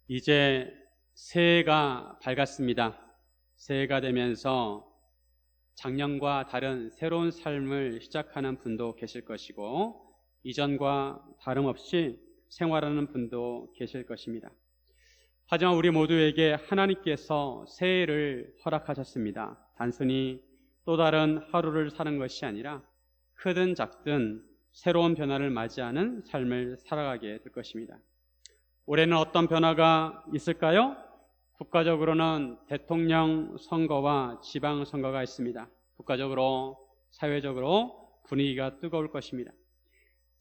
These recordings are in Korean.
이제 새해가 밝았습니다. 새해가 되면서 작년과 다른 새로운 삶을 시작하는 분도 계실 것이고, 이전과 다름없이 생활하는 분도 계실 것입니다. 하지만 우리 모두에게 하나님께서 새해를 허락하셨습니다. 단순히 또 다른 하루를 사는 것이 아니라 크든 작든 새로운 변화를 맞이하는 삶을 살아가게 될 것입니다. 올해는 어떤 변화가 있을까요? 국가적으로는 대통령 선거와 지방선거가 있습니다. 국가적으로, 사회적으로 분위기가 뜨거울 것입니다.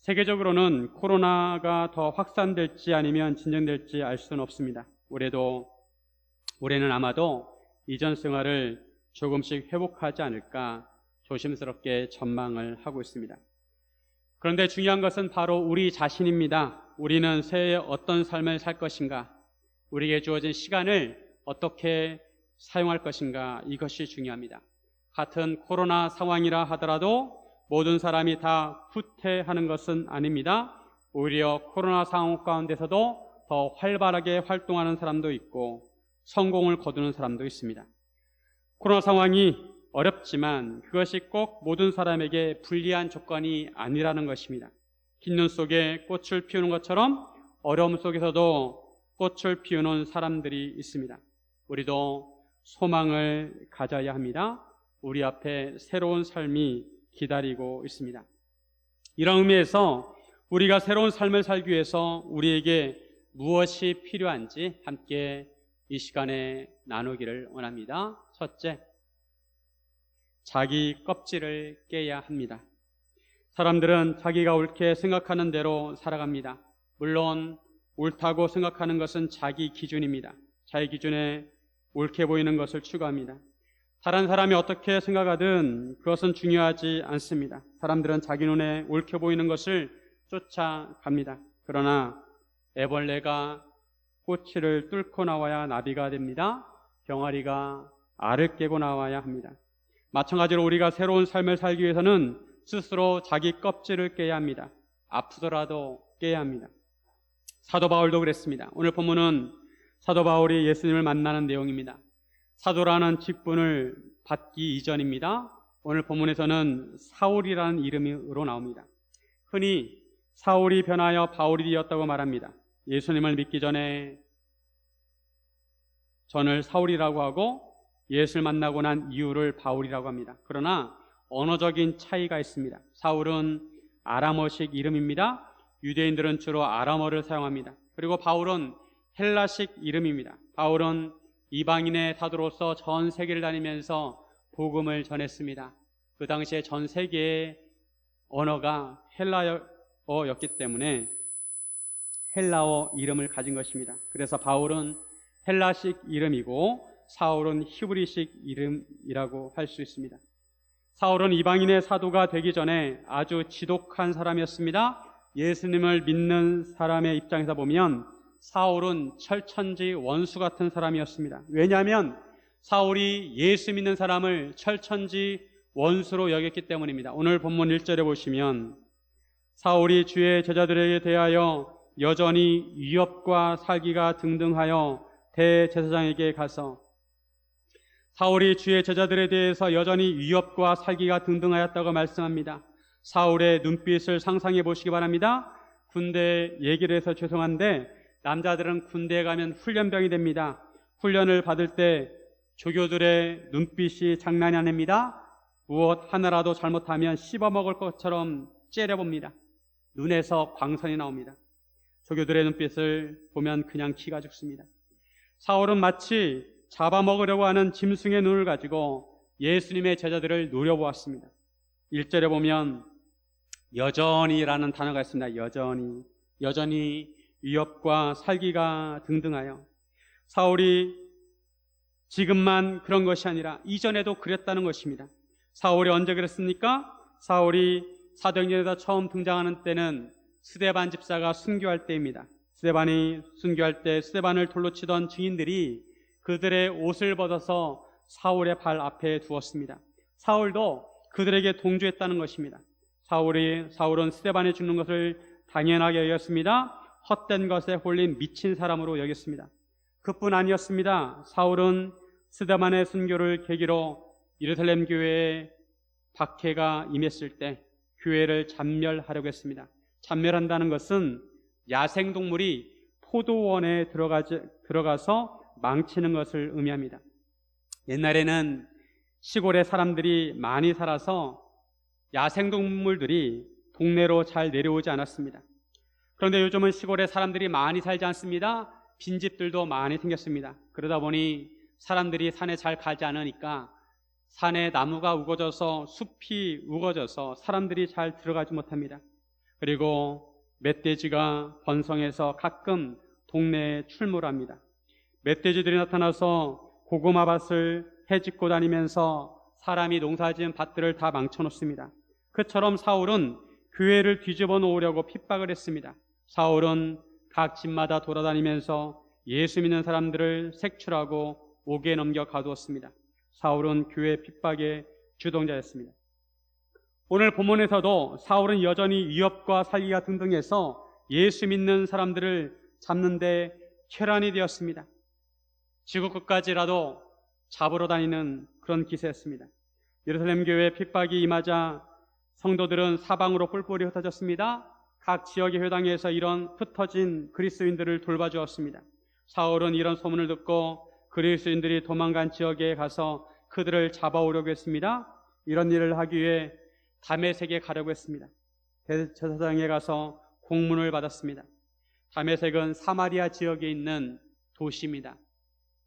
세계적으로는 코로나가 더 확산될지 아니면 진정될지 알 수는 없습니다. 올해는 아마도 이전 생활을 조금씩 회복하지 않을까 조심스럽게 전망을 하고 있습니다. 그런데 중요한 것은 바로 우리 자신입니다. 우리는 새해에 어떤 삶을 살 것인가, 우리에게 주어진 시간을 어떻게 사용할 것인가, 이것이 중요합니다. 같은 코로나 상황이라 하더라도 모든 사람이 다 후퇴하는 것은 아닙니다. 오히려 코로나 상황 가운데서도 더 활발하게 활동하는 사람도 있고 성공을 거두는 사람도 있습니다. 코로나 상황이 어렵지만 그것이 꼭 모든 사람에게 불리한 조건이 아니라는 것입니다. 흰 눈 속에 꽃을 피우는 것처럼 어려움 속에서도 꽃을 피우는 사람들이 있습니다. 우리도 소망을 가져야 합니다. 우리 앞에 새로운 삶이 기다리고 있습니다. 이런 의미에서 우리가 새로운 삶을 살기 위해서 우리에게 무엇이 필요한지 함께 이 시간에 나누기를 원합니다. 첫째, 자기 껍질을 깨야 합니다. 사람들은 자기가 옳게 생각하는 대로 살아갑니다. 물론 옳다고 생각하는 것은 자기 기준입니다. 자기 기준에 옳게 보이는 것을 추구합니다. 다른 사람이 어떻게 생각하든 그것은 중요하지 않습니다. 사람들은 자기 눈에 옳게 보이는 것을 쫓아갑니다. 그러나 애벌레가 꼬치를 뚫고 나와야 나비가 됩니다. 병아리가 알을 깨고 나와야 합니다. 마찬가지로 우리가 새로운 삶을 살기 위해서는 스스로 자기 껍질을 깨야 합니다. 아프더라도 깨야 합니다. 사도 바울도 그랬습니다. 오늘 본문은 사도 바울이 예수님을 만나는 내용입니다. 사도라는 직분을 받기 이전입니다. 오늘 본문에서는 사울이라는 이름으로 나옵니다. 흔히 사울이 변하여 바울이 되었다고 말합니다. 예수님을 믿기 전에 전을 사울이라고 하고 예수를 만나고 난 이유를 바울이라고 합니다. 그러나 언어적인 차이가 있습니다. 사울은 아람어식 이름입니다. 유대인들은 주로 아람어를 사용합니다. 그리고 바울은 헬라식 이름입니다. 바울은 이방인의 사도로서 전 세계를 다니면서 복음을 전했습니다. 그 당시에 전 세계의 언어가 헬라어였기 때문에 헬라어 이름을 가진 것입니다. 그래서 바울은 헬라식 이름이고 사울은 히브리식 이름이라고 할 수 있습니다. 사울은 이방인의 사도가 되기 전에 아주 지독한 사람이었습니다. 예수님을 믿는 사람의 입장에서 보면 사울은 철천지 원수 같은 사람이었습니다. 왜냐하면 사울이 예수 믿는 사람을 철천지 원수로 여겼기 때문입니다. 오늘 본문 1절에 보시면 사울이 주의 제자들에게 대하여 여전히 위협과 살기가 등등하여 대제사장에게 가서, 사울이 주의 제자들에 대해서 여전히 위협과 살기가 등등하였다고 말씀합니다. 사울의 눈빛을 상상해 보시기 바랍니다. 군대 얘기를 해서 죄송한데 남자들은 군대에 가면 훈련병이 됩니다. 훈련을 받을 때 조교들의 눈빛이 장난이 아닙니다. 무엇 하나라도 잘못하면 씹어먹을 것처럼 째려봅니다. 눈에서 광선이 나옵니다. 조교들의 눈빛을 보면 그냥 기가 죽습니다. 사울은 마치 잡아먹으려고 하는 짐승의 눈을 가지고 예수님의 제자들을 노려보았습니다. 1절에 보면 여전히라는 단어가 있습니다. 여전히 위협과 살기가 등등하여. 사울이 지금만 그런 것이 아니라 이전에도 그랬다는 것입니다. 사울이 언제 그랬습니까? 사울이 사도행전에서 처음 등장하는 때는 스데반 집사가 순교할 때입니다. 스데반이 순교할 때 스데반을 돌로 치던 증인들이 그들의 옷을 벗어서 사울의 발 앞에 두었습니다. 사울도 그들에게 동조했다는 것입니다. 사울은 스데반이 죽는 것을 당연하게 여겼습니다. 헛된 것에 홀린 미친 사람으로 여겼습니다. 그뿐 아니었습니다. 사울은 스데반의 순교를 계기로 예루살렘 교회에 박해가 임했을 때 교회를 잔멸하려고 했습니다. 잔멸한다는 것은 야생동물이 포도원에 들어가서 망치는 것을 의미합니다. 옛날에는 시골에 사람들이 많이 살아서 야생동물들이 동네로 잘 내려오지 않았습니다. 그런데 요즘은 시골에 사람들이 많이 살지 않습니다. 빈집들도 많이 생겼습니다. 그러다 보니 사람들이 산에 잘 가지 않으니까 산에 나무가 우거져서 숲이 우거져서 사람들이 잘 들어가지 못합니다. 그리고 멧돼지가 번성해서 가끔 동네에 출몰합니다. 멧돼지들이 나타나서 고구마 밭을 해짓고 다니면서 사람이 농사지은 밭들을 다 망쳐놓습니다. 그처럼 사울은 교회를 뒤집어 놓으려고 핍박을 했습니다. 사울은 각 집마다 돌아다니면서 예수 믿는 사람들을 색출하고 옥에 넘겨 가두었습니다. 사울은 교회 핍박의 주동자였습니다. 오늘 본문에서도 사울은 여전히 위협과 살기가 등등해서 예수 믿는 사람들을 잡는 데 혈안이 되었습니다. 지구 끝까지라도 잡으러 다니는 그런 기세였습니다. 예루살렘 교회에 핍박이 임하자 성도들은 사방으로 뿔뿔이 흩어졌습니다. 각 지역의 회당에서 이런 흩어진 그리스도인들을 돌봐주었습니다. 사울은 이런 소문을 듣고 그리스도인들이 도망간 지역에 가서 그들을 잡아오려고 했습니다. 이런 일을 하기 위해 다메섹에 가려고 했습니다. 대제사장에 가서 공문을 받았습니다. 다메섹은 사마리아 지역에 있는 도시입니다.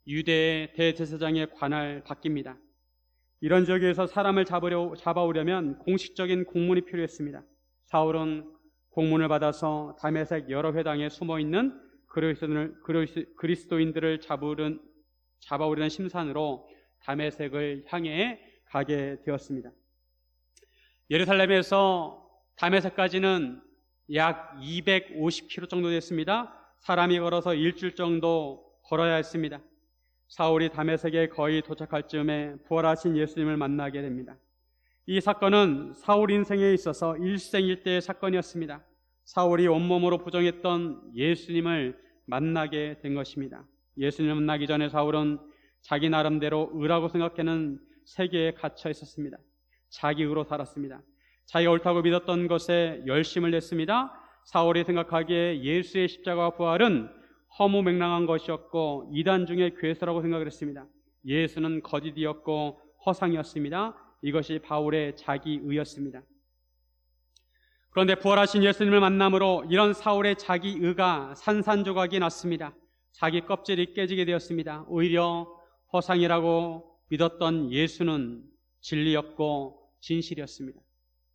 유대의 대제사장의 관할 밖입니다. 이런 지역에서 사람을 잡아오려면 공식적인 공문이 필요했습니다. 사울은 공문을 받아서 다메섹 여러 회당에 숨어있는 그리스도인들을 잡아오려는 심산으로 다메섹을 향해 가게 되었습니다. 예루살렘에서 다메섹까지는 약 250km 정도 됐습니다. 사람이 걸어서 일주일 정도 걸어야 했습니다. 사울이 다메섹에 거의 도착할 즈음에 부활하신 예수님을 만나게 됩니다. 이 사건은 사울 인생에 있어서 일생일대의 사건이었습니다. 사울이 온몸으로 부정했던 예수님을 만나게 된 것입니다. 예수님을 만나기 전에 사울은 자기 나름대로 의라고 생각하는 세계에 갇혀 있었습니다. 자기 의로 살았습니다. 자기가 옳다고 믿었던 것에 열심을 냈습니다. 사울이 생각하기에 예수의 십자가와 부활은 허무맹랑한 것이었고 이단 중의 괴수라고 생각을 했습니다. 예수는 거짓이었고 허상이었습니다. 이것이 바울의 자기 의였습니다. 그런데 부활하신 예수님을 만남으로 이런 사울의 자기 의가 산산조각이 났습니다. 자기 껍질이 깨지게 되었습니다. 오히려 허상이라고 믿었던 예수는 진리였고 진실이었습니다.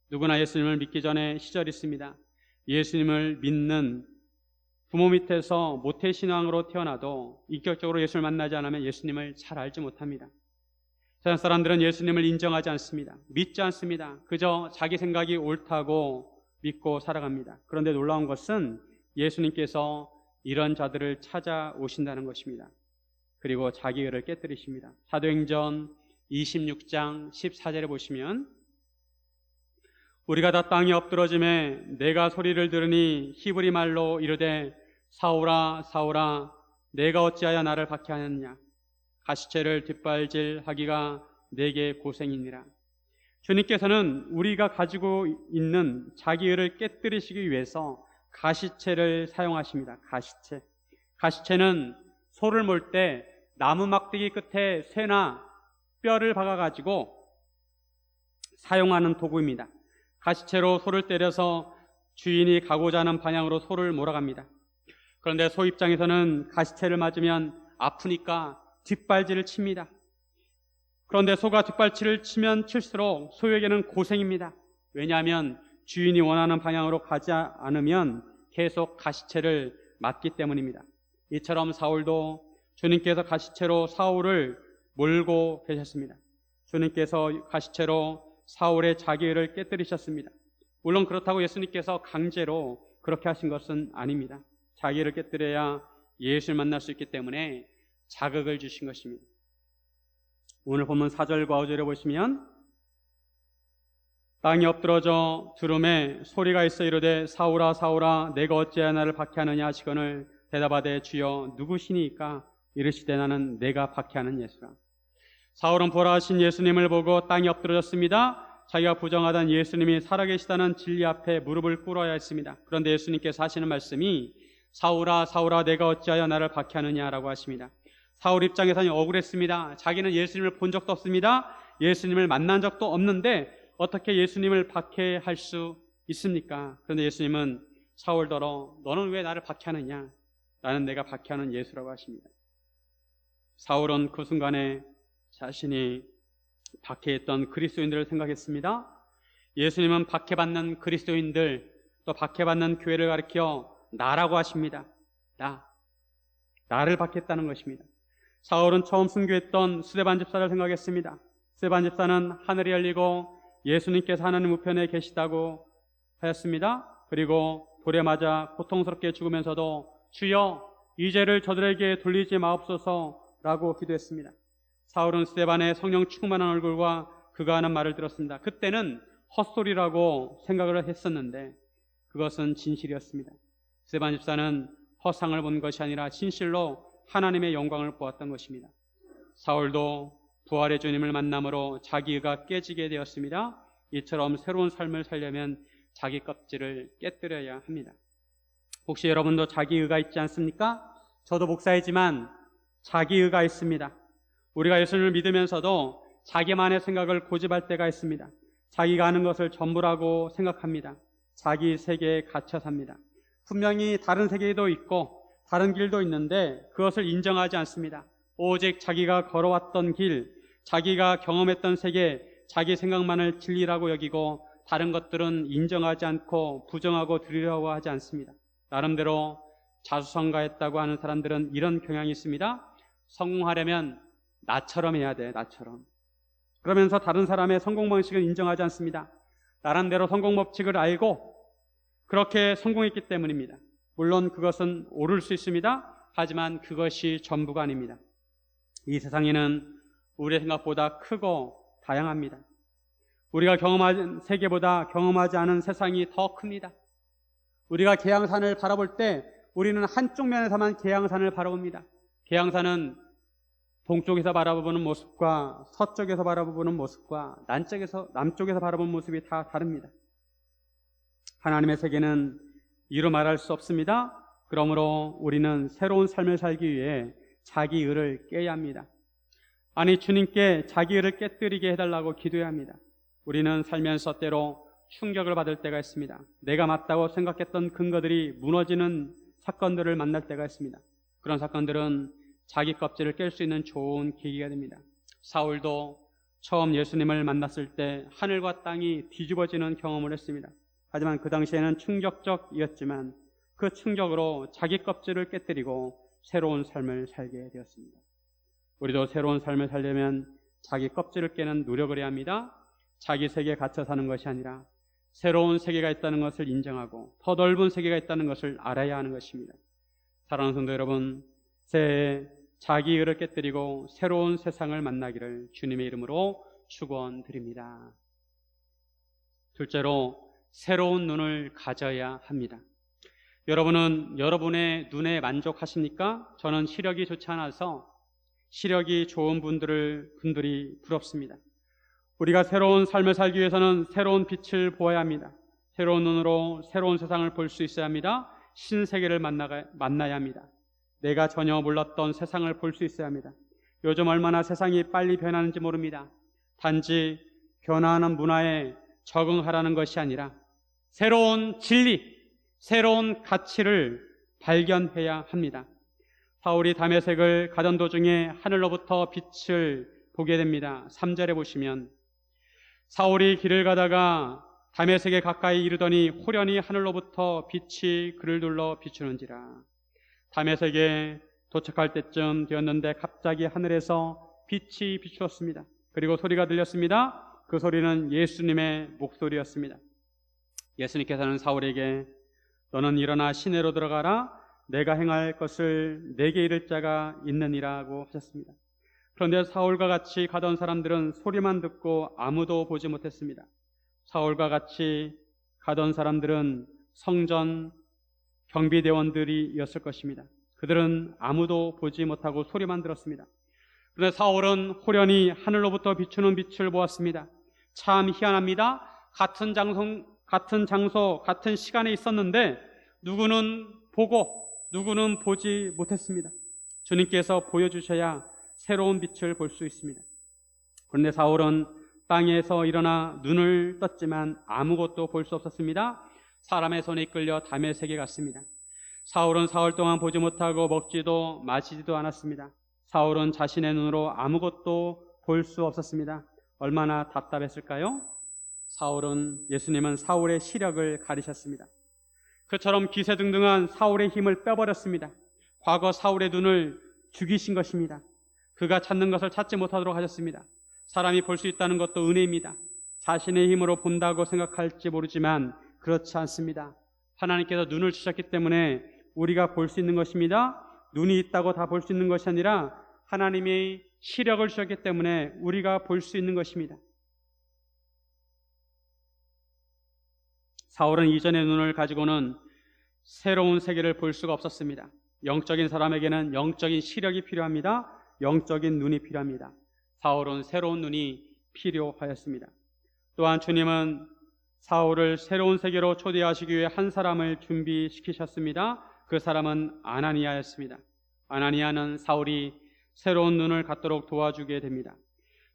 누구나 예수님을 믿기 전에 시절이 있습니다. 예수님을 믿는 부모 밑에서 모태신앙으로 태어나도 인격적으로 예수를 만나지 않으면 예수님을 잘 알지 못합니다. 세상 사람들은 예수님을 인정하지 않습니다. 믿지 않습니다. 그저 자기 생각이 옳다고 믿고 살아갑니다. 그런데 놀라운 것은 예수님께서 이런 자들을 찾아오신다는 것입니다. 그리고 자기 의를 깨뜨리십니다. 사도행전 26장 14절에 보시면 우리가 다 땅에 엎드러짐에 내가 소리를 들으니 히브리 말로 이르되 사울아 사울아 내가 어찌하여 나를 박해하느냐 가시체를 뒷발질하기가 내게 고생이니라. 주님께서는 우리가 가지고 있는 자기 의를 깨뜨리시기 위해서 가시체를 사용하십니다. 가시체는 소를 몰 때 나무 막대기 끝에 쇠나 뼈를 박아가지고 사용하는 도구입니다. 가시체로 소를 때려서 주인이 가고자 하는 방향으로 소를 몰아갑니다. 그런데 소 입장에서는 가시체를 맞으면 아프니까 뒷발질을 칩니다. 그런데 소가 뒷발질을 치면 칠수록 소에게는 고생입니다. 왜냐하면 주인이 원하는 방향으로 가지 않으면 계속 가시체를 맞기 때문입니다. 이처럼 사울도 주님께서 가시체로 사울을 몰고 계셨습니다. 주님께서 가시체로 사울의 자기의를 깨뜨리셨습니다. 물론 그렇다고 예수님께서 강제로 그렇게 하신 것은 아닙니다. 자기를 깨뜨려야 예수를 만날 수 있기 때문에 자극을 주신 것입니다. 오늘 보면 4절과 5절에 보시면 땅이 엎드러져 두름에 소리가 있어 이르되 사울아 사울아 내가 어찌하여 나를 박해하느냐 하시거늘 대답하되 주여 누구시니까 이르시되 나는 내가 박해하는 예수라. 사울은 부활하신 예수님을 보고 땅이 엎드러졌습니다. 자기가 부정하던 예수님이 살아계시다는 진리 앞에 무릎을 꿇어야 했습니다. 그런데 예수님께서 하시는 말씀이 사울아 사울아 내가 어찌하여 나를 박해하느냐라고 하십니다. 사울 입장에서는 억울했습니다. 자기는 예수님을 본 적도 없습니다. 예수님을 만난 적도 없는데 어떻게 예수님을 박해할 수 있습니까? 그런데 예수님은 사울더러 너는 왜 나를 박해하느냐? 나는 내가 박해하는 예수라고 하십니다. 사울은 그 순간에 자신이 박해했던 그리스도인들을 생각했습니다. 예수님은 박해받는 그리스도인들 또 박해받는 교회를 가리켜 나라고 하십니다. 나를 박해했다는 것입니다. 사울은 처음 순교했던 스데반 집사를 생각했습니다. 스데반 집사는 하늘이 열리고 예수님께서 하나님 우편에 계시다고 하였습니다. 그리고 돌에 맞아 고통스럽게 죽으면서도 주여 이 죄를 저들에게 돌리지 마옵소서라고 기도했습니다. 사울은 스데반의 성령 충만한 얼굴과 그가 하는 말을 들었습니다. 그때는 헛소리라고 생각을 했었는데 그것은 진실이었습니다. 스데반 집사는 허상을 본 것이 아니라 진실로 하나님의 영광을 보았던 것입니다. 사울도 부활의 주님을 만남으로 자기의가 깨지게 되었습니다. 이처럼 새로운 삶을 살려면 자기 껍질을 깨뜨려야 합니다. 혹시 여러분도 자기의가 있지 않습니까? 저도 목사이지만 자기의가 있습니다. 우리가 예수님을 믿으면서도 자기만의 생각을 고집할 때가 있습니다. 자기가 아는 것을 전부라고 생각합니다. 자기 세계에 갇혀 삽니다. 분명히 다른 세계도 있고 다른 길도 있는데 그것을 인정하지 않습니다. 오직 자기가 걸어왔던 길, 자기가 경험했던 세계, 자기 생각만을 진리라고 여기고 다른 것들은 인정하지 않고 부정하고 들으려고 하지 않습니다. 나름대로 자수성가했다고 하는 사람들은 이런 경향이 있습니다. 성공하려면 나처럼 해야 돼, 나처럼. 그러면서 다른 사람의 성공 방식을 인정하지 않습니다. 나름대로 성공 법칙을 알고 그렇게 성공했기 때문입니다. 물론 그것은 옳을 수 있습니다. 하지만 그것이 전부가 아닙니다. 이 세상에는 우리의 생각보다 크고 다양합니다. 우리가 경험한 세계보다 경험하지 않은 세상이 더 큽니다. 우리가 계양산을 바라볼 때 우리는 한쪽 면에서만 계양산을 바라봅니다. 계양산은 동쪽에서 바라보는 모습과 서쪽에서 바라보는 모습과 남쪽에서 바라보는 모습이 다 다릅니다. 하나님의 세계는 이루 말할 수 없습니다. 그러므로 우리는 새로운 삶을 살기 위해 자기 의를 깨야 합니다. 아니, 주님께 자기 의를 깨뜨리게 해달라고 기도해야 합니다. 우리는 살면서 때로 충격을 받을 때가 있습니다. 내가 맞다고 생각했던 근거들이 무너지는 사건들을 만날 때가 있습니다. 그런 사건들은 자기 껍질을 깰 수 있는 좋은 계기가 됩니다. 사울도 처음 예수님을 만났을 때 하늘과 땅이 뒤집어지는 경험을 했습니다. 하지만 그 당시에는 충격적이었지만 그 충격으로 자기 껍질을 깨뜨리고 새로운 삶을 살게 되었습니다. 우리도 새로운 삶을 살려면 자기 껍질을 깨는 노력을 해야 합니다. 자기 세계에 갇혀 사는 것이 아니라 새로운 세계가 있다는 것을 인정하고 더 넓은 세계가 있다는 것을 알아야 하는 것입니다. 사랑하는 성도 여러분, 새해에 자기 의를 깨뜨리고 새로운 세상을 만나기를 주님의 이름으로 축원드립니다. 둘째로, 새로운 눈을 가져야 합니다. 여러분은 여러분의 눈에 만족하십니까? 저는 시력이 좋지 않아서 시력이 좋은 분들이 부럽습니다. 우리가 새로운 삶을 살기 위해서는 새로운 빛을 보아야 합니다. 새로운 눈으로 새로운 세상을 볼 수 있어야 합니다. 신세계를 만나야 합니다. 내가 전혀 몰랐던 세상을 볼 수 있어야 합니다. 요즘 얼마나 세상이 빨리 변하는지 모릅니다. 단지 변화하는 문화에 적응하라는 것이 아니라 새로운 진리, 새로운 가치를 발견해야 합니다. 사울이 다메섹을 가던 도중에 하늘로부터 빛을 보게 됩니다. 3절에 보시면 사울이 길을 가다가 다메섹에 가까이 이르더니 호련히 하늘로부터 빛이 그를 둘러 비추는지라. 다메섹에 도착할 때쯤 되었는데 갑자기 하늘에서 빛이 비추었습니다. 그리고 소리가 들렸습니다. 그 소리는 예수님의 목소리였습니다. 예수님께서는 사울에게 너는 일어나 시내로 들어가라. 내가 행할 것을 내게 이를 자가 있느니라고 하셨습니다. 그런데 사울과 같이 가던 사람들은 소리만 듣고 아무도 보지 못했습니다. 사울과 같이 가던 사람들은 성전 경비대원들이었을 것입니다. 그들은 아무도 보지 못하고 소리만 들었습니다. 그런데 사울은 호련히 하늘로부터 비추는 빛을 보았습니다. 참 희한합니다. 같은 장소, 같은 시간에 있었는데 누구는 보고 누구는 보지 못했습니다. 주님께서 보여주셔야 새로운 빛을 볼 수 있습니다. 그런데 사울은 땅에서 일어나 눈을 떴지만 아무것도 볼 수 없었습니다. 사람의 손에 이끌려 다메섹에 갔습니다. 사울은 사흘 동안 보지 못하고 먹지도 마시지도 않았습니다. 사울은 자신의 눈으로 아무것도 볼 수 없었습니다. 얼마나 답답했을까요? 예수님은 사울의 시력을 가리셨습니다. 그처럼 기세등등한 사울의 힘을 빼버렸습니다. 과거 사울의 눈을 죽이신 것입니다. 그가 찾는 것을 찾지 못하도록 하셨습니다. 사람이 볼 수 있다는 것도 은혜입니다. 자신의 힘으로 본다고 생각할지 모르지만 그렇지 않습니다. 하나님께서 눈을 주셨기 때문에 우리가 볼 수 있는 것입니다. 눈이 있다고 다 볼 수 있는 것이 아니라 하나님이 시력을 주셨기 때문에 우리가 볼 수 있는 것입니다. 사울은 이전의 눈을 가지고는 새로운 세계를 볼 수가 없었습니다. 영적인 사람에게는 영적인 시력이 필요합니다. 영적인 눈이 필요합니다. 사울은 새로운 눈이 필요하였습니다. 또한 주님은 사울을 새로운 세계로 초대하시기 위해 한 사람을 준비시키셨습니다. 그 사람은 아나니아였습니다. 아나니아는 사울이 새로운 눈을 갖도록 도와주게 됩니다.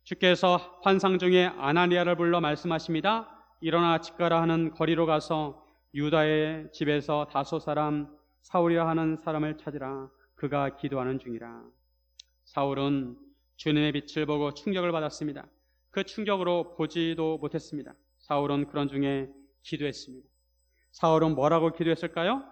주께서 환상 중에 아나니아를 불러 말씀하십니다. 일어나 집 가라 하는 거리로 가서 유다의 집에서 다소 사람 사울이라 하는 사람을 찾으라. 그가 기도하는 중이라. 사울은 주님의 빛을 보고 충격을 받았습니다. 그 충격으로 보지도 못했습니다. 사울은 그런 중에 기도했습니다. 사울은 뭐라고 기도했을까요?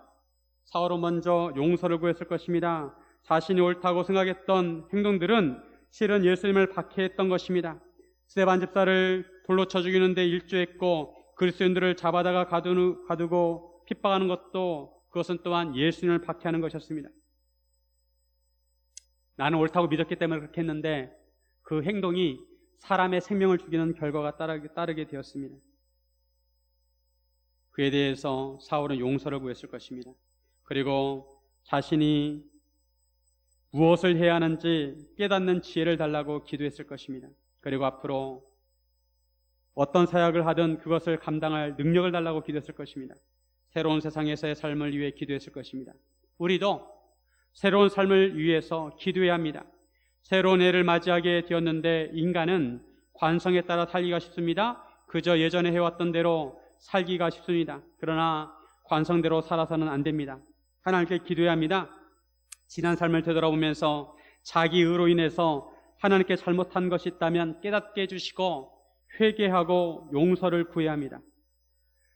사울은 먼저 용서를 구했을 것입니다. 자신이 옳다고 생각했던 행동들은 실은 예수님을 박해했던 것입니다. 스데반 집사를 돌로 쳐 죽이는데 일조했고 그리스도인들을 잡아다가 가두고 핍박하는 것도 그것은 또한 예수님을 박해하는 것이었습니다. 나는 옳다고 믿었기 때문에 그렇게 했는데 그 행동이 사람의 생명을 죽이는 결과가 따르게 되었습니다. 그에 대해서 사울은 용서를 구했을 것입니다. 그리고 자신이 무엇을 해야 하는지 깨닫는 지혜를 달라고 기도했을 것입니다. 그리고 앞으로 어떤 사역을 하든 그것을 감당할 능력을 달라고 기도했을 것입니다. 새로운 세상에서의 삶을 위해 기도했을 것입니다. 우리도 새로운 삶을 위해서 기도해야 합니다. 새로운 해를 맞이하게 되었는데 인간은 관성에 따라 살기가 쉽습니다. 그저 예전에 해왔던 대로 살기가 쉽습니다. 그러나 관성대로 살아서는 안 됩니다. 하나님께 기도해야 합니다. 지난 삶을 되돌아보면서 자기 의로 인해서 하나님께 잘못한 것이 있다면 깨닫게 해주시고 회개하고 용서를 구해야 합니다.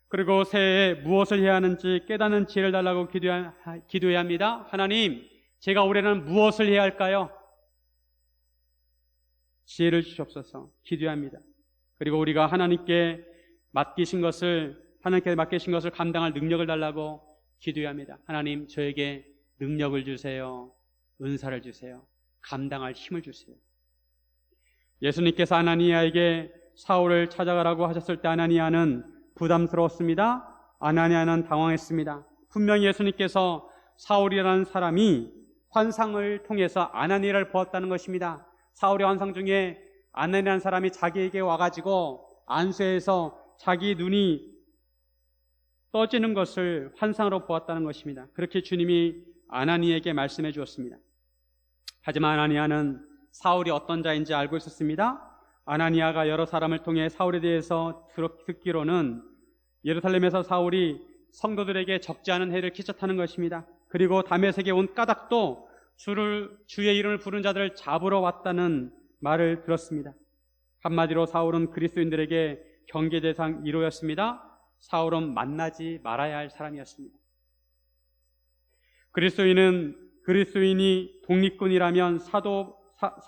그리고 새해에 무엇을 해야 하는지 깨닫는 지혜를 달라고 기도해야 합니다. 하나님, 제가 올해는 무엇을 해야 할까요? 지혜를 주시옵소서. 기도해야 합니다. 그리고 우리가 하나님께 맡기신 것을 감당할 능력을 달라고 기도해야 합니다. 하나님, 저에게 능력을 주세요. 은사를 주세요. 감당할 힘을 주세요. 예수님께서 아나니아에게 사울을 찾아가라고 하셨을 때 아나니아는 부담스러웠습니다. 아나니아는 당황했습니다. 분명히 예수님께서 사울이라는 사람이 환상을 통해서 아나니아를 보았다는 것입니다. 사울의 환상 중에 아나니아라는 사람이 자기에게 와가지고 안수해서 자기 눈이 떠지는 것을 환상으로 보았다는 것입니다. 그렇게 주님이 아나니아에게 말씀해 주었습니다. 하지만 아나니아는 사울이 어떤 자인지 알고 있었습니다. 아나니아가 여러 사람을 통해 사울에 대해서 듣기로는 예루살렘에서 사울이 성도들에게 적지 않은 해를 끼쳤다는 것입니다. 그리고 다메섹에 온 까닭도 주의 이름을 부른 자들을 잡으러 왔다는 말을 들었습니다. 한마디로 사울은 그리스도인들에게 경계 대상 1호였습니다. 사울은 만나지 말아야 할 사람이었습니다. 그리스도인이 독립군이라면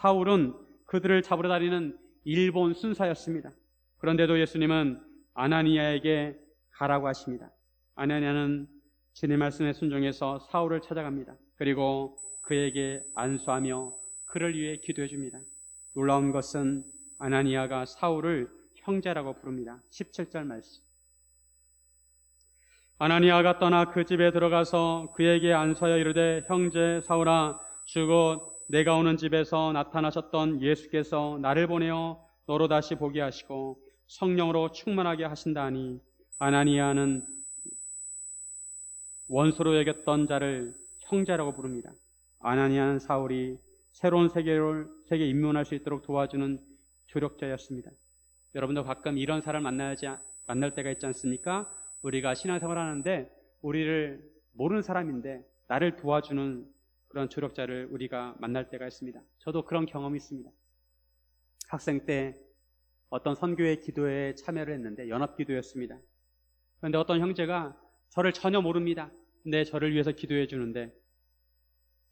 사울은 그들을 잡으러 다니는 일본 순사였습니다. 그런데도 예수님은 아나니아에게 가라고 하십니다. 아나니아는 주님의 말씀에 순종해서 사울을 찾아갑니다. 그리고 그에게 안수하며 그를 위해 기도해 줍니다. 놀라운 것은 아나니아가 사울을 형제라고 부릅니다. 17절 말씀. 아나니아가 떠나 그 집에 들어가서 그에게 안서여 이르되 형제 사울아 주곧 내가 오는 집에서 나타나셨던 예수께서 나를 보내어 너로 다시 보게 하시고 성령으로 충만하게 하신다 하니 아나니아는 원수로 여겼던 자를 형제라고 부릅니다. 아나니아는 사울이 새로운 세계에 입문할 수 있도록 도와주는 조력자였습니다. 여러분도 가끔 이런 사람을 만날 때가 있지 않습니까? 우리가 신앙생활을 하는데 우리를 모르는 사람인데 나를 도와주는 그런 조력자를 우리가 만날 때가 있습니다. 저도 그런 경험이 있습니다. 학생 때 어떤 선교회 기도회에 참여를 했는데 연합기도였습니다. 그런데 어떤 형제가 저를 전혀 모릅니다. 근데 저를 위해서 기도해 주는데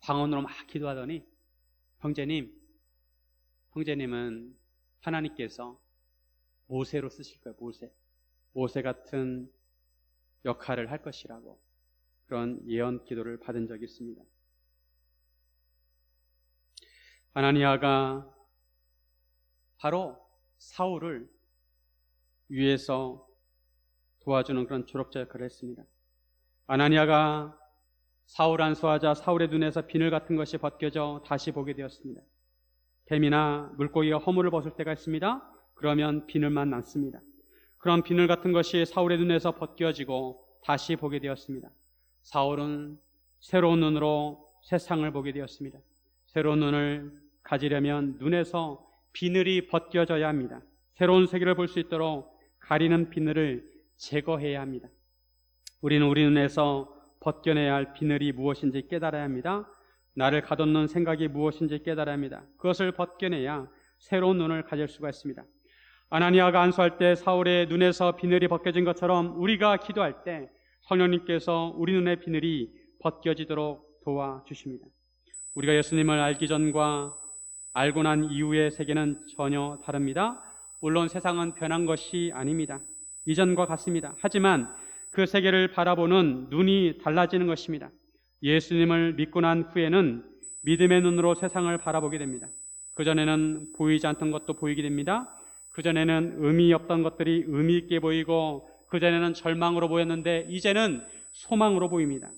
방언으로 막 기도하더니 형제님은 하나님께서 모세로 쓰실 거예요. 모세 같은 역할을 할 것이라고 그런 예언 기도를 받은 적이 있습니다. 아나니아가 바로 사울을 위해서 도와주는 그런 조력자 역할을 했습니다. 아나니아가 사울 안수하자 사울의 눈에서 비늘 같은 것이 벗겨져 다시 보게 되었습니다. 뱀이나 물고기가 허물을 벗을 때가 있습니다. 그러면 비늘만 남습니다. 그런 비늘 같은 것이 사울의 눈에서 벗겨지고 다시 보게 되었습니다. 사울은 새로운 눈으로 세상을 보게 되었습니다. 새로운 눈을 가지려면 눈에서 비늘이 벗겨져야 합니다. 새로운 세계를 볼 수 있도록 가리는 비늘을 제거해야 합니다. 우리는 우리 눈에서 벗겨내야 할 비늘이 무엇인지 깨달아야 합니다. 나를 가뒀는 생각이 무엇인지 깨달아야 합니다. 그것을 벗겨내야 새로운 눈을 가질 수가 있습니다. 아나니아가 안수할 때 사울의 눈에서 비늘이 벗겨진 것처럼 우리가 기도할 때 성령님께서 우리 눈의 비늘이 벗겨지도록 도와주십니다. 우리가 예수님을 알기 전과 알고 난 이후의 세계는 전혀 다릅니다. 물론 세상은 변한 것이 아닙니다. 이전과 같습니다. 하지만 그 세계를 바라보는 눈이 달라지는 것입니다. 예수님을 믿고 난 후에는 믿음의 눈으로 세상을 바라보게 됩니다. 그전에는 보이지 않던 것도 보이게 됩니다. 그전에는 의미 없던 것들이 의미 있게 보이고 그전에는 절망으로 보였는데 이제는 소망으로 보입니다.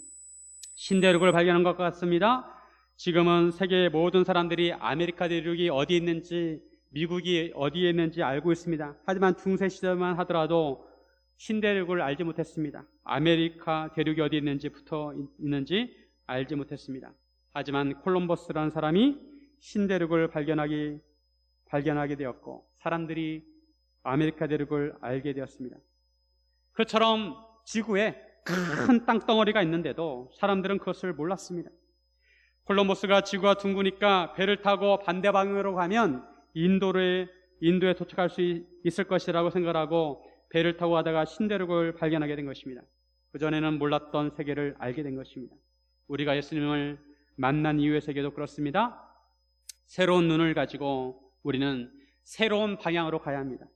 신대륙을 발견한 것 같습니다. 지금은 세계의 모든 사람들이 아메리카 대륙이 어디에 있는지 미국이 어디에 있는지 알고 있습니다. 하지만 중세 시대만 하더라도 신대륙을 알지 못했습니다. 아메리카 대륙이 어디에 붙어 있는지 알지 못했습니다. 하지만 콜럼버스라는 사람이 신대륙을 발견하게 되었고 사람들이 아메리카 대륙을 알게 되었습니다. 그처럼 지구에 큰 땅덩어리가 있는데도 사람들은 그것을 몰랐습니다. 콜럼버스가 지구가 둥그니까 배를 타고 반대 방향으로 가면 인도에 도착할 수 있을 것이라고 생각하고 배를 타고 가다가 신대륙을 발견하게 된 것입니다. 그전에는 몰랐던 세계를 알게 된 것입니다. 우리가 예수님을 만난 이후의 세계도 그렇습니다. 새로운 눈을 가지고 우리는 새로운 방향으로 가야 합니다.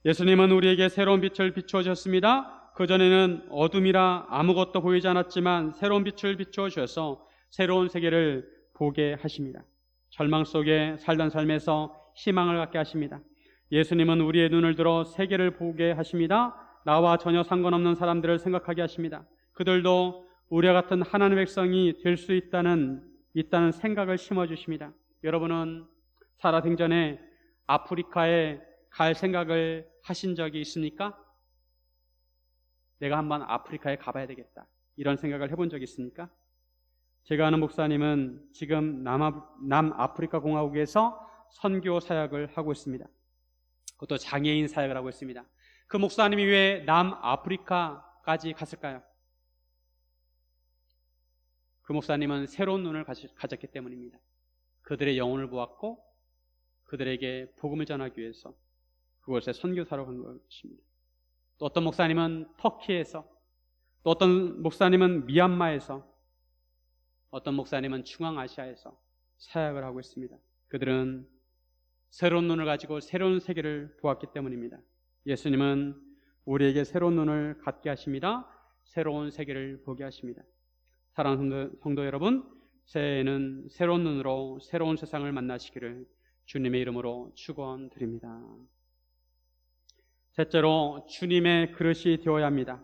예수님은 우리에게 새로운 빛을 비추어 주셨습니다. 그전에는 어둠이라 아무것도 보이지 않았지만 새로운 빛을 비추어 주셔서 새로운 세계를 보게 하십니다. 절망 속에 살던 삶에서 희망을 갖게 하십니다. 예수님은 우리의 눈을 들어 세계를 보게 하십니다. 나와 전혀 상관없는 사람들을 생각하게 하십니다. 그들도 우리와 같은 하나님의 백성이 될 수 있다는 생각을 심어주십니다. 여러분은 살아생전에 아프리카에 갈 생각을 하신 적이 있습니까? 내가 한번 아프리카에 가봐야 되겠다. 이런 생각을 해본 적이 있습니까? 제가 아는 목사님은 지금 남아프리카 공화국에서 선교 사역을 하고 있습니다. 그것도 장애인 사역을 하고 있습니다. 그 목사님이 왜 남아프리카까지 갔을까요? 그 목사님은 새로운 눈을 가졌기 때문입니다. 그들의 영혼을 보았고 그들에게 복음을 전하기 위해서 그곳에 선교사로 간 것입니다. 또 어떤 목사님은 터키에서, 또 어떤 목사님은 미얀마에서, 어떤 목사님은 중앙아시아에서 사역을 하고 있습니다. 그들은 새로운 눈을 가지고 새로운 세계를 보았기 때문입니다. 예수님은 우리에게 새로운 눈을 갖게 하십니다. 새로운 세계를 보게 하십니다. 사랑하는 성도 여러분, 새해에는 새로운 눈으로 새로운 세상을 만나시기를 주님의 이름으로 축원드립니다. 셋째로 주님의 그릇이 되어야 합니다.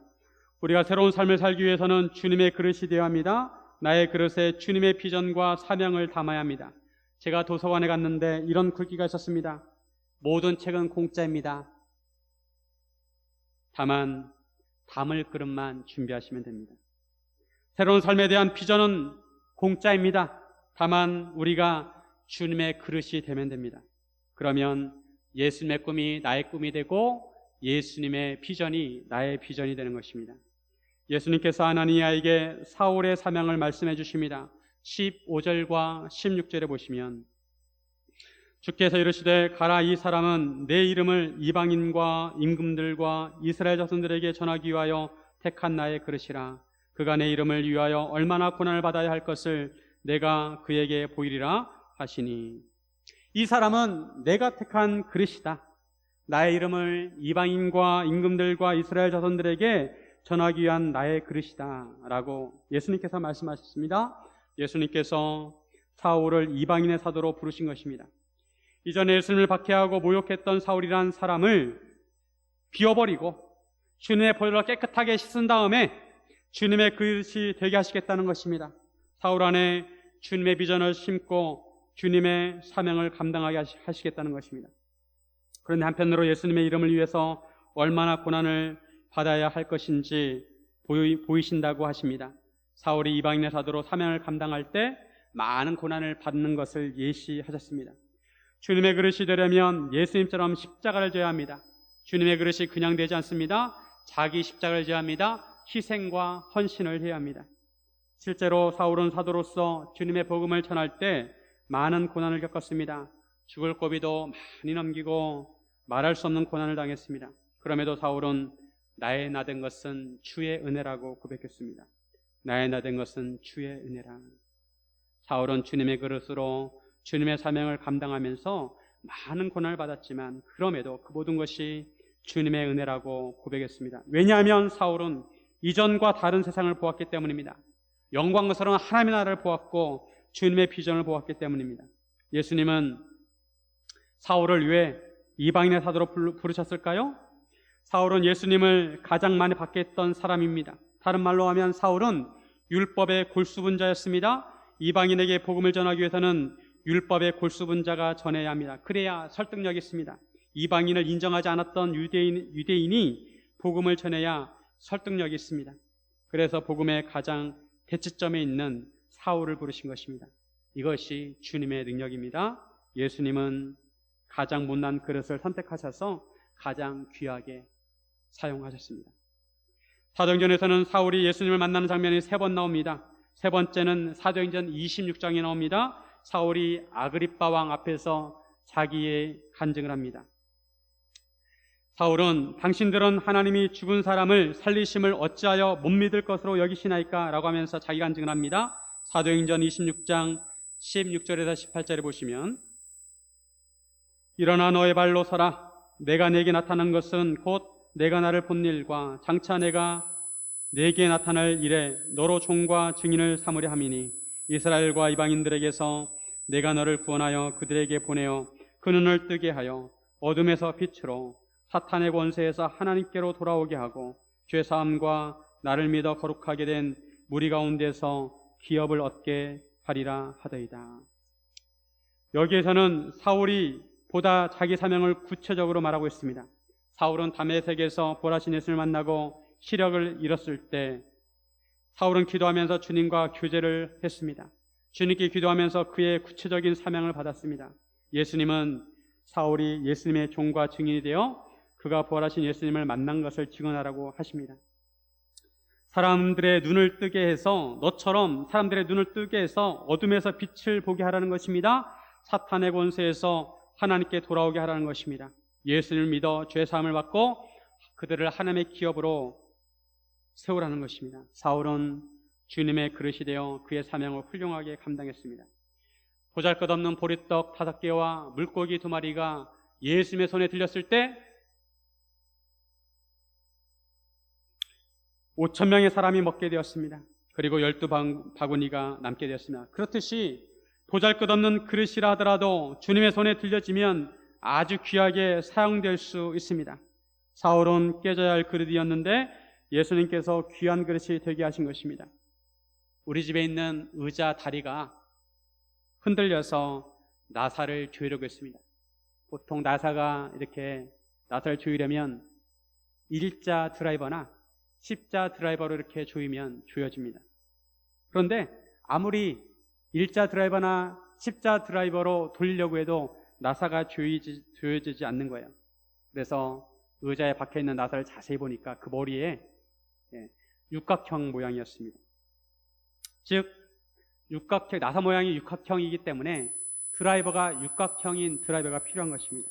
우리가 새로운 삶을 살기 위해서는 주님의 그릇이 되어야 합니다. 나의 그릇에 주님의 비전과 사명을 담아야 합니다. 제가 도서관에 갔는데 이런 글귀가 있었습니다. 모든 책은 공짜입니다. 다만 담을 그릇만 준비하시면 됩니다. 새로운 삶에 대한 비전은 공짜입니다. 다만 우리가 주님의 그릇이 되면 됩니다. 그러면 예수님의 꿈이 나의 꿈이 되고 예수님의 비전이 나의 비전이 되는 것입니다. 예수님께서 아나니아에게 사울의 사명을 말씀해 주십니다. 15절과 16절에 보시면 주께서 이르시되 가라, 이 사람은 내 이름을 이방인과 임금들과 이스라엘 자손들에게 전하기 위하여 택한 나의 그릇이라. 그가 내 이름을 위하여 얼마나 고난을 받아야 할 것을 내가 그에게 보이리라 하시니, 이 사람은 내가 택한 그릇이다. 나의 이름을 이방인과 임금들과 이스라엘 자손들에게 전하기 위한 나의 그릇이다 라고 예수님께서 말씀하셨습니다. 예수님께서 사울을 이방인의 사도로 부르신 것입니다. 이전에 예수님을 박해하고 모욕했던 사울이란 사람을 비워버리고 주님의 보혈로 깨끗하게 씻은 다음에 주님의 그릇이 되게 하시겠다는 것입니다. 사울 안에 주님의 비전을 심고 주님의 사명을 감당하게 하시겠다는 것입니다. 그런데 한편으로 예수님의 이름을 위해서 얼마나 고난을 받아야 할 것인지 보이신다고 하십니다. 사울이 이방인의 사도로 사명을 감당할 때 많은 고난을 받는 것을 예시하셨습니다. 주님의 그릇이 되려면 예수님처럼 십자가를 져야 합니다. 주님의 그릇이 그냥 되지 않습니다. 자기 십자가를 져야 합니다. 희생과 헌신을 해야 합니다. 실제로 사울은 사도로서 주님의 복음을 전할 때 많은 고난을 겪었습니다. 죽을 고비도 많이 넘기고 말할 수 없는 고난을 당했습니다. 그럼에도 사울은 나의 나된 것은 주의 은혜라고 고백했습니다. 나의 나된 것은 주의 은혜라. 사울은 주님의 그릇으로 주님의 사명을 감당하면서 많은 고난을 받았지만 그럼에도 그 모든 것이 주님의 은혜라고 고백했습니다. 왜냐하면 사울은 이전과 다른 세상을 보았기 때문입니다. 영광스러운 하나님의 나라를 보았고 주님의 비전을 보았기 때문입니다. 예수님은 사울을 왜 이방인의 사도로 부르셨을까요? 사울은 예수님을 가장 많이 박해했던 사람입니다. 다른 말로 하면 사울은 율법의 골수분자였습니다. 이방인에게 복음을 전하기 위해서는 율법의 골수분자가 전해야 합니다. 그래야 설득력이 있습니다. 이방인을 인정하지 않았던 유대인이 복음을 전해야 설득력이 있습니다. 그래서 복음의 가장 대치점에 있는 사울을 부르신 것입니다. 이것이 주님의 능력입니다. 예수님은 가장 못난 그릇을 선택하셔서 가장 귀하게 사용하셨습니다. 사도행전에서는 사울이 예수님을 만나는 장면이 3번 나옵니다. 세 번째는 사도행전 26장에 나옵니다. 사울이 아그리빠 왕 앞에서 자기의 간증을 합니다. 사울은 당신들은 하나님이 죽은 사람을 살리심을 어찌하여 못 믿을 것으로 여기시나이까? 라고 하면서 자기 간증을 합니다. 사도행전 26장 16절에서 18절에 보시면 일어나 너의 발로 서라. 내가 내게 나타난 것은 곧 내가 나를 본 일과 장차 내가 내게 나타날 일에 너로 종과 증인을 삼으려 함이니 이스라엘과 이방인들에게서 내가 너를 구원하여 그들에게 보내어 그 눈을 뜨게 하여 어둠에서 빛으로 사탄의 권세에서 하나님께로 돌아오게 하고 죄사함과 나를 믿어 거룩하게 된 무리 가운데서 기업을 얻게 하리라 하더이다. 여기에서는 사울이 보다 자기 사명을 구체적으로 말하고 있습니다. 사울은 다메섹에서 보라신 예수를 만나고 시력을 잃었을 때 사울은 기도하면서 주님과 교제를 했습니다. 주님께 기도하면서 그의 구체적인 사명을 받았습니다. 예수님은 사울이 예수님의 종과 증인이 되어 그가 부활하신 예수님을 만난 것을 증언하라고 하십니다. 사람들의 눈을 뜨게 해서 너처럼 사람들의 눈을 뜨게 해서 어둠에서 빛을 보게 하라는 것입니다. 사탄의 권세에서 하나님께 돌아오게 하라는 것입니다. 예수님을 믿어 죄사함을 받고 그들을 하나님의 기업으로 세우라는 것입니다. 사울은 주님의 그릇이 되어 그의 사명을 훌륭하게 감당했습니다. 보잘것없는 보리떡 5개와 물고기 2마리가 예수님의 손에 들렸을 때 5,000명의 사람이 먹게 되었습니다. 그리고 12바구니가 남게 되었습니다. 그렇듯이 보잘것없는 그릇이라 하더라도 주님의 손에 들려지면 아주 귀하게 사용될 수 있습니다. 사울은 깨져야 할 그릇이었는데 예수님께서 귀한 그릇이 되게 하신 것입니다. 우리 집에 있는 의자 다리가 흔들려서 나사를 조이려고 했습니다. 보통 나사가 이렇게 나사를 조이려면 일자 드라이버나 십자 드라이버로 이렇게 조이면 조여집니다. 그런데 아무리 일자 드라이버나 십자 드라이버로 돌리려고 해도 나사가 조여지지 않는 거예요. 그래서 의자에 박혀있는 나사를 자세히 보니까 그 머리에 육각형 모양이었습니다. 즉 나사 모양이 육각형이기 때문에 드라이버가 육각형인 드라이버가 필요한 것입니다.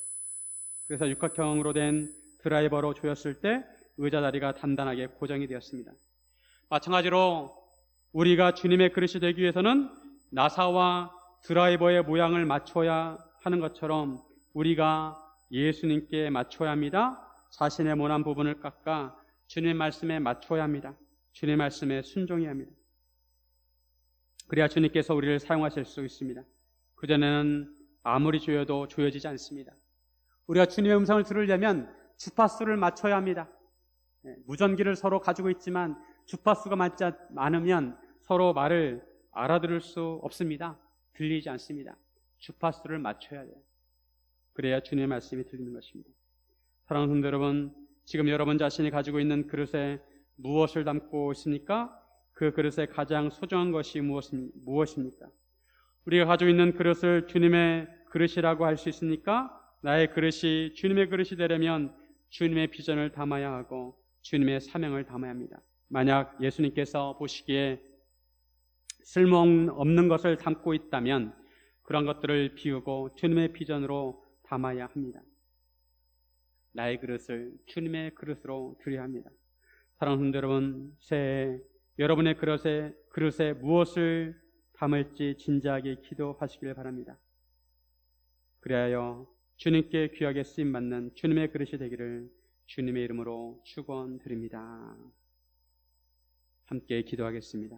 그래서 육각형으로 된 드라이버로 조였을 때 의자 다리가 단단하게 고정이 되었습니다. 마찬가지로 우리가 주님의 그릇이 되기 위해서는 나사와 드라이버의 모양을 맞춰야 하는 것처럼 우리가 예수님께 맞춰야 합니다. 자신의 모난 부분을 깎아 주님의 말씀에 맞춰야 합니다. 주님의 말씀에 순종해야 합니다. 그래야 주님께서 우리를 사용하실 수 있습니다. 그전에는 아무리 조여도 조여지지 않습니다. 우리가 주님의 음성을 들으려면 주파수를 맞춰야 합니다. 무전기를 서로 가지고 있지만 주파수가 맞지 않으면 서로 말을 알아들을 수 없습니다. 들리지 않습니다. 주파수를 맞춰야 돼요. 그래야 주님의 말씀이 들리는 것입니다. 사랑하는 성도 여러분, 지금 여러분 자신이 가지고 있는 그릇에 무엇을 담고 있습니까? 그 그릇에 가장 소중한 것이 무엇입니까? 우리가 가지고 있는 그릇을 주님의 그릇이라고 할 수 있습니까? 나의 그릇이 주님의 그릇이 되려면 주님의 비전을 담아야 하고 주님의 사명을 담아야 합니다. 만약 예수님께서 보시기에 쓸모없는 것을 담고 있다면 그런 것들을 비우고 주님의 비전으로 담아야 합니다. 나의 그릇을 주님의 그릇으로 드려야 합니다. 사랑하는 성도 여러분, 새해 여러분의 그릇에 무엇을 담을지 진지하게 기도하시길 바랍니다. 그리하여 주님께 귀하게 쓰임받는 주님의 그릇이 되기를 주님의 이름으로 축원드립니다. 함께 기도하겠습니다.